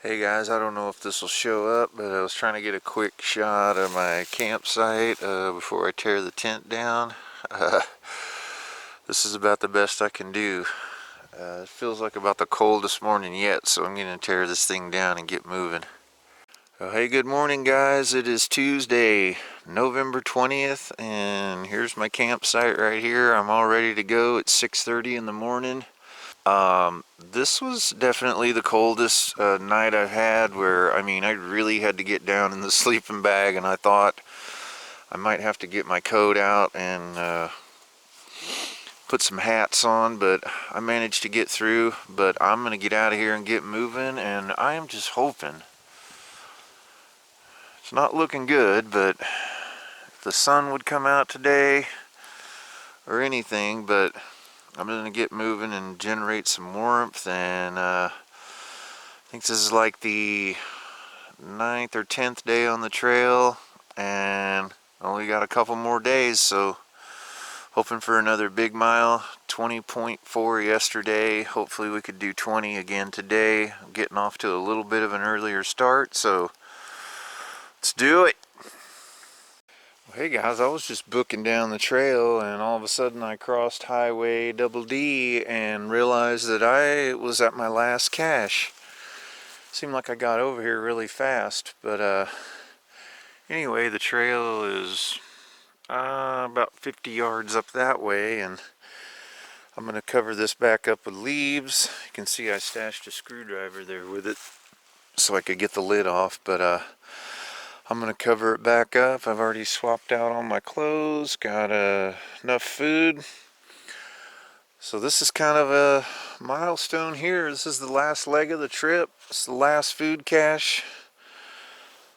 Hey guys, I don't know if this will show up, but I was trying to get a quick shot of my campsite before I tear the tent down. Uh, this is about the best I can do. It feels like about the coldest morning yet, so I'm going to tear this thing down and get moving. Hey, good morning guys. It is Tuesday, November 20th, and here's my campsite right here. I'm all ready to go. It's 6:30 in the morning. This was definitely the coldest night I've had where, I really had to get down in the sleeping bag, and I thought I might have to get my coat out and put some hats on, but I managed to get through. But I'm going to get out of here and get moving, and I am just hoping. It's not looking good, but if the sun would come out today or anything, but I'm going to get moving and generate some warmth, and I think this is like the 9th or 10th day on the trail, and only got a couple more days, so hoping for another big mile. 20.4 yesterday. Hopefully we could do 20 again today. I'm getting off to a little bit of an earlier start, so let's do it. Well, hey guys, I was just booking down the trail, and all of a sudden I crossed Highway DD and realized that I was at my last cache. Seemed like I got over here really fast, but anyway, the trail is about 50 yards up that way, and I'm going to cover this back up with leaves. You can see I stashed a screwdriver there with it so I could get the lid off, but I'm going to cover it back up. I've already swapped out all my clothes, got enough food. So this is kind of a milestone here. This is the last leg of the trip. It's the last food cache.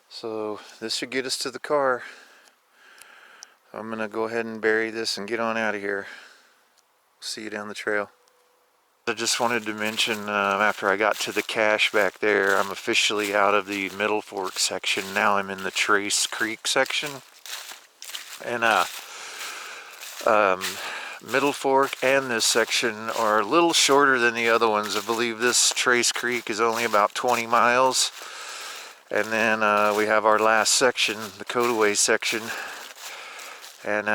So this should get us to the car. I'm going to go ahead and bury this and get on out of here. See you down the trail. I just wanted to mention, after I got to the cache back there, I'm officially out of the Middle Fork section. Now I'm in the Trace Creek section. And Middle Fork and this section are a little shorter than the other ones. I believe this Trace Creek is only about 20 miles. And then we have our last section, the Codaway section. And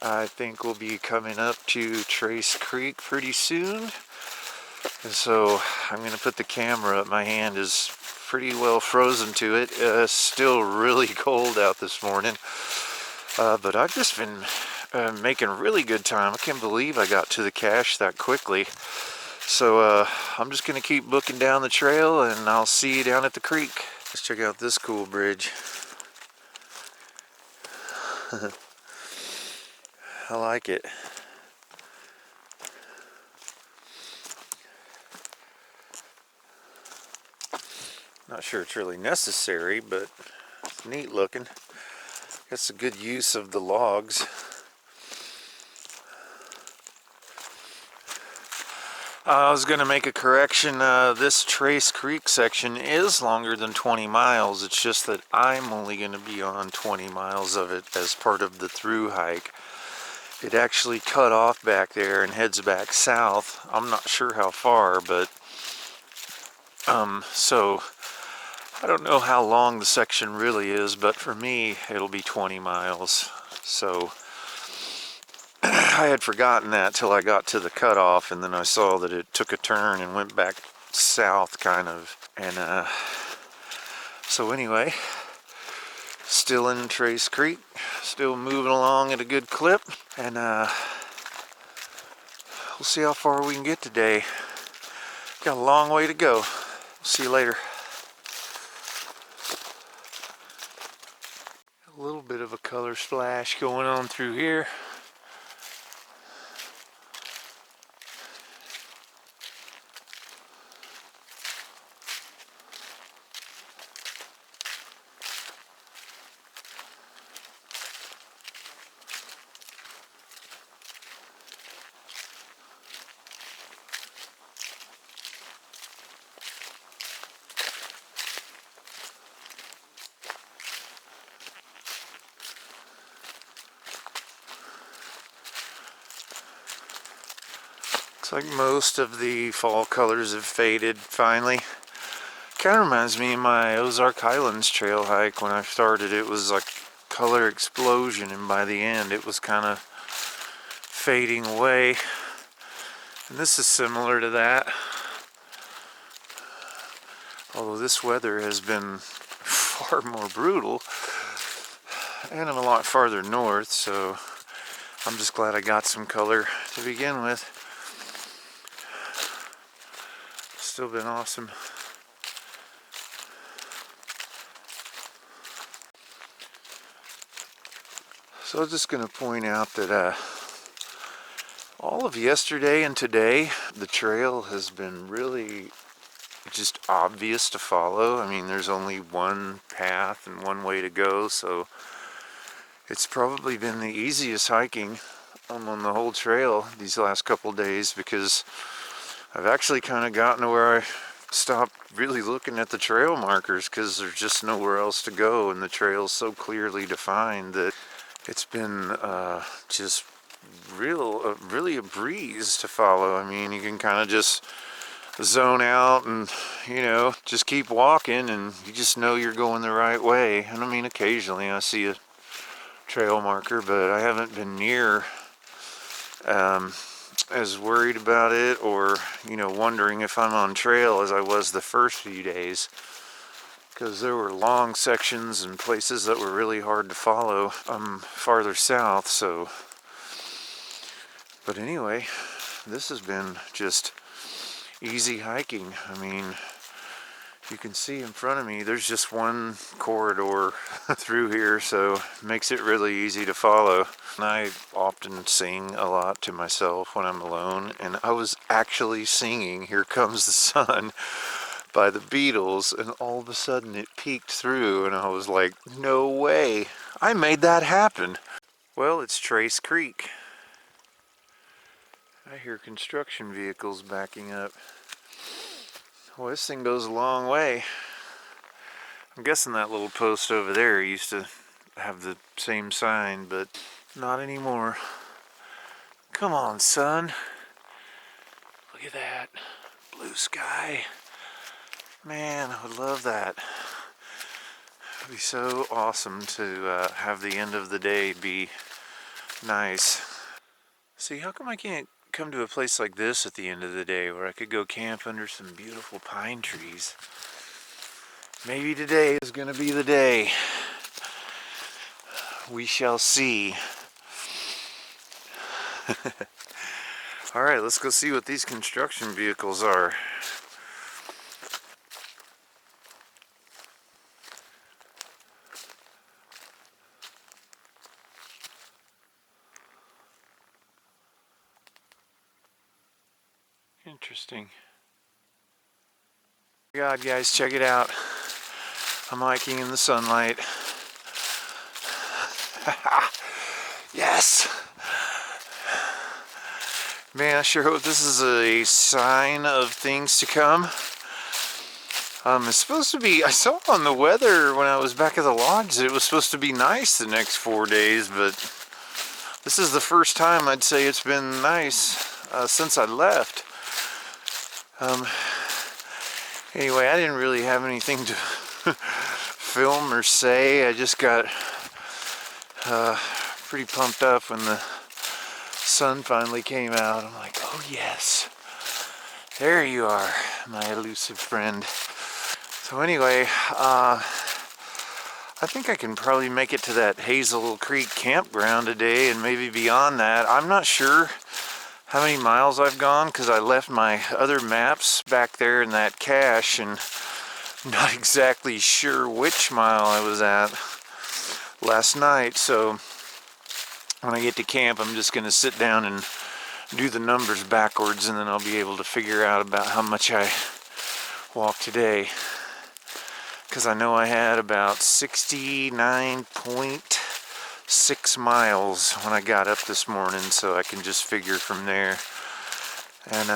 I think we'll be coming up to Trace Creek pretty soon. And so I'm going to put the camera up. My hand is pretty well frozen to it. Still really cold out this morning. But I've just been making really good time. I can't believe I got to the cache that quickly. So I'm just going to keep booking down the trail, and I'll see you down at the creek. Let's check out this cool bridge. I like it. Not sure it's really necessary, but it's neat looking. It's a good use of the logs. I was going to make a correction. This Trace Creek section is longer than 20 miles. It's just that I'm only going to be on 20 miles of it as part of the Thru-Hike. It actually cut off back there and heads back south. I'm not sure how far, but so I don't know how long the section really is, but for me it'll be 20 miles. So I had forgotten that till I got to the cutoff, and then I saw that it took a turn and went back south kind of. And so anyway, still in Trace Creek, still moving along at a good clip, and we'll see how far we can get today. Got a long way to go. See you later. A little bit of a color splash going on through here. Looks like most of the fall colors have faded finally. Kind of reminds me of my Ozark Highlands trail hike. When I started, it was like color explosion, and by the end it was kind of fading away. And this is similar to that, although this weather has been far more brutal, and I'm a lot farther north, so I'm just glad I got some color to begin with. Still been awesome. So I'm just going to point out that all of yesterday and today, the trail has been really just obvious to follow. I mean, there's only one path and one way to go, so it's probably been the easiest hiking on the whole trail these last couple days, because I've actually kind of gotten to where I stopped really looking at the trail markers, because there's just nowhere else to go, and the trail's so clearly defined that it's been just really a breeze to follow. I mean, you can kind of just zone out and, you know, just keep walking, and you just know you're going the right way. And I mean, occasionally I see a trail marker, but I haven't been near as worried about it, or, you know, wondering if I'm on trail as I was the first few days, because there were long sections and places that were really hard to follow. I'm farther south, so. But anyway, this has been just easy hiking. I mean, you can see in front of me there's just one corridor through here, so it makes it really easy to follow. And I often sing a lot to myself when I'm alone, and I was actually singing "Here Comes the Sun" by the Beatles, and all of a sudden it peeked through, and I was like, no way, I made that happen. Well, it's Trace Creek. I hear construction vehicles backing up. Well, this thing goes a long way. I'm guessing that little post over there used to have the same sign, but not anymore. Come on, sun. Look at that blue sky. Man, I would love that. It would be so awesome to have the end of the day be nice. See, how come I can't come to a place like this at the end of the day where I could go camp under some beautiful pine trees? Maybe today is going to be the day. We shall see. Alright, let's go see what these construction vehicles are. Interesting. God, guys, check it out. I'm hiking in the sunlight. Yes! Man, I sure hope this is a sign of things to come. It's supposed to be, I saw on the weather when I was back at the lodge that it was supposed to be nice the next 4 days, but this is the first time I'd say it's been nice since I left. Anyway, I didn't really have anything to film or say. I just got pretty pumped up when the sun finally came out. I'm like, oh yes, there you are, my elusive friend. So anyway, I think I can probably make it to that Hazel Creek campground today, and maybe beyond that. I'm not sure how many miles I've gone, because I left my other maps back there in that cache, and I'm not exactly sure which mile I was at last night. So when I get to camp, I'm just going to sit down and do the numbers backwards, and then I'll be able to figure out about how much I walked today, because I know I had about 69.6 miles when I got up this morning, so I can just figure from there, and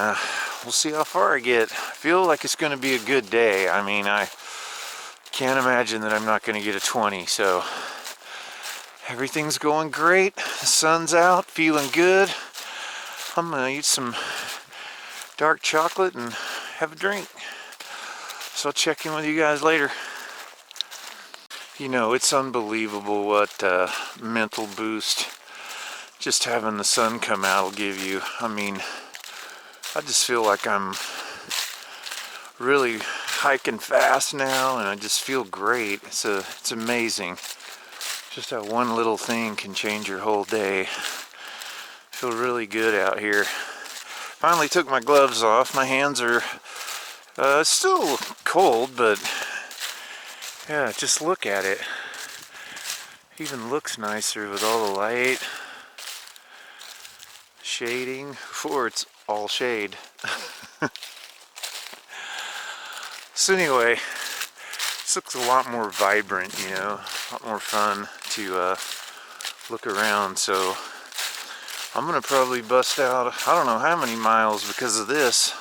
we'll see how far I get. I feel like it's going to be a good day. I mean, I can't imagine that I'm not going to get a 20, so everything's going great. The sun's out, feeling good. I'm going to eat some dark chocolate and have a drink. So I'll check in with you guys later. You know, it's unbelievable what mental boost just having the sun come out will give you. I mean, I just feel like I'm really hiking fast now, and I just feel great. It's amazing. Just that one little thing can change your whole day. Feel really good out here. Finally took my gloves off. My hands are still cold, but yeah, just look at it. Even looks nicer with all the light, shading, before it's all shade. So anyway, this looks a lot more vibrant, you know, a lot more fun to look around. So I'm gonna probably bust out, I don't know how many miles because of this,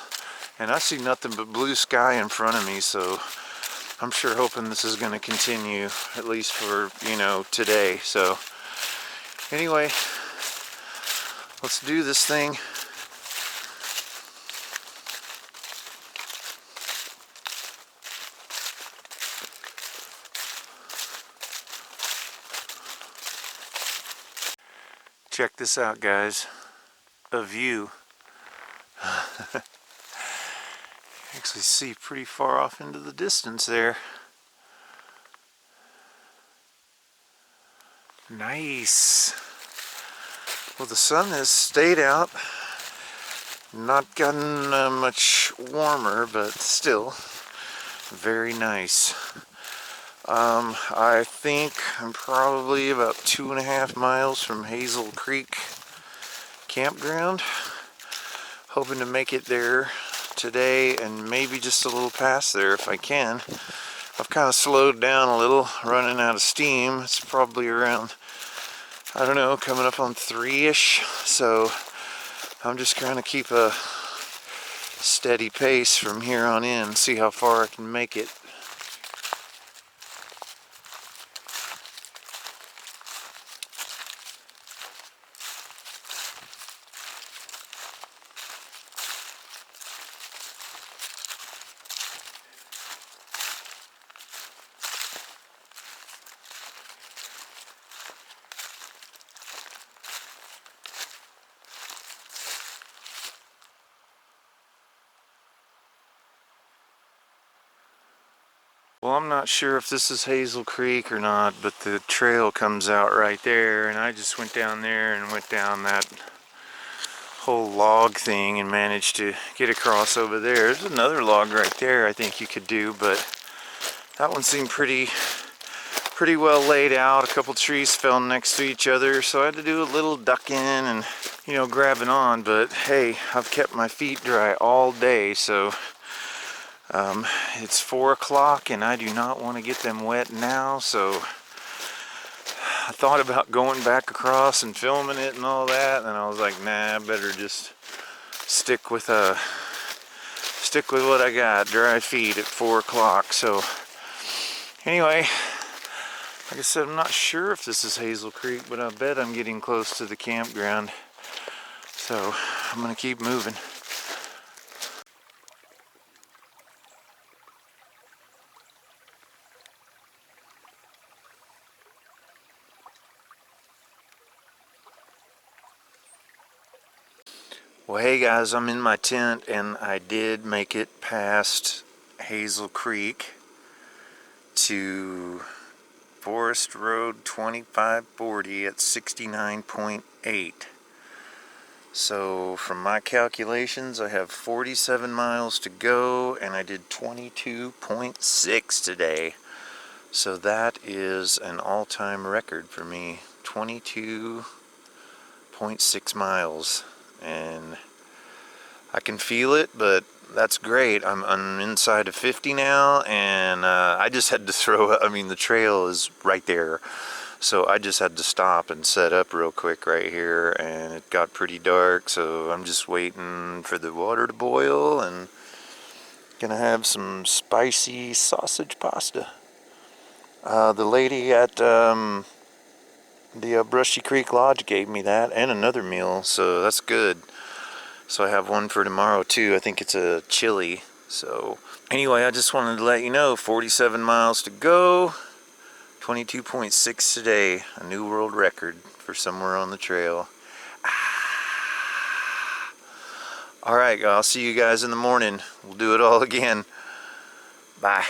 and I see nothing but blue sky in front of me, so I'm sure hoping this is gonna continue, at least for, you know, today. So anyway, let's do this thing. Check this out, guys. A view. Actually see pretty far off into the distance there. Nice. Well, the sun has stayed out. Not gotten much warmer, but still very nice. I think I'm probably about 2.5 miles from Hazel Creek campground. Hoping to make it there today and maybe just a little past there if I can. I've kind of slowed down a little, running out of steam. It's probably around, I don't know, coming up on 3-ish. So I'm just trying to keep a steady pace from here on in, see how far I can make it. Well, I'm not sure if this is Hazel Creek or not, but the trail comes out right there, and I just went down there and went down that whole log thing and managed to get across over there. There's another log right there I think you could do, but that one seemed pretty well laid out. A couple trees fell next to each other, so I had to do a little ducking and, you know, grabbing on. But hey, I've kept my feet dry all day, so it's 4 o'clock and I do not want to get them wet now, so I thought about going back across and filming it and all that, and I was like, nah, I better just stick with what I got, dry feet at 4 o'clock. So anyway, like I said, I'm not sure if this is Hazel Creek, but I bet I'm getting close to the campground, so I'm gonna keep moving. Well, hey guys, I'm in my tent and I did make it past Hazel Creek to Forest Road 2540 at 69.8. So from my calculations, I have 47 miles to go and I did 22.6 today. So that is an all-time record for me, 22.6 miles. And I can feel it, but that's great. I'm inside of 50 now, and I just had to throw, I mean, the trail is right there, so I just had to stop and set up real quick right here, and it got pretty dark, so I'm just waiting for the water to boil and gonna have some spicy sausage pasta. The lady at the Brushy Creek Lodge gave me that and another meal, so that's good. So I have one for tomorrow too. I think it's a chili, So anyway, I just wanted to let you know, 47 miles to go, 22.6 today, a new world record for somewhere on the trail. All right, I'll see you guys in the morning. We'll do it all again. Bye.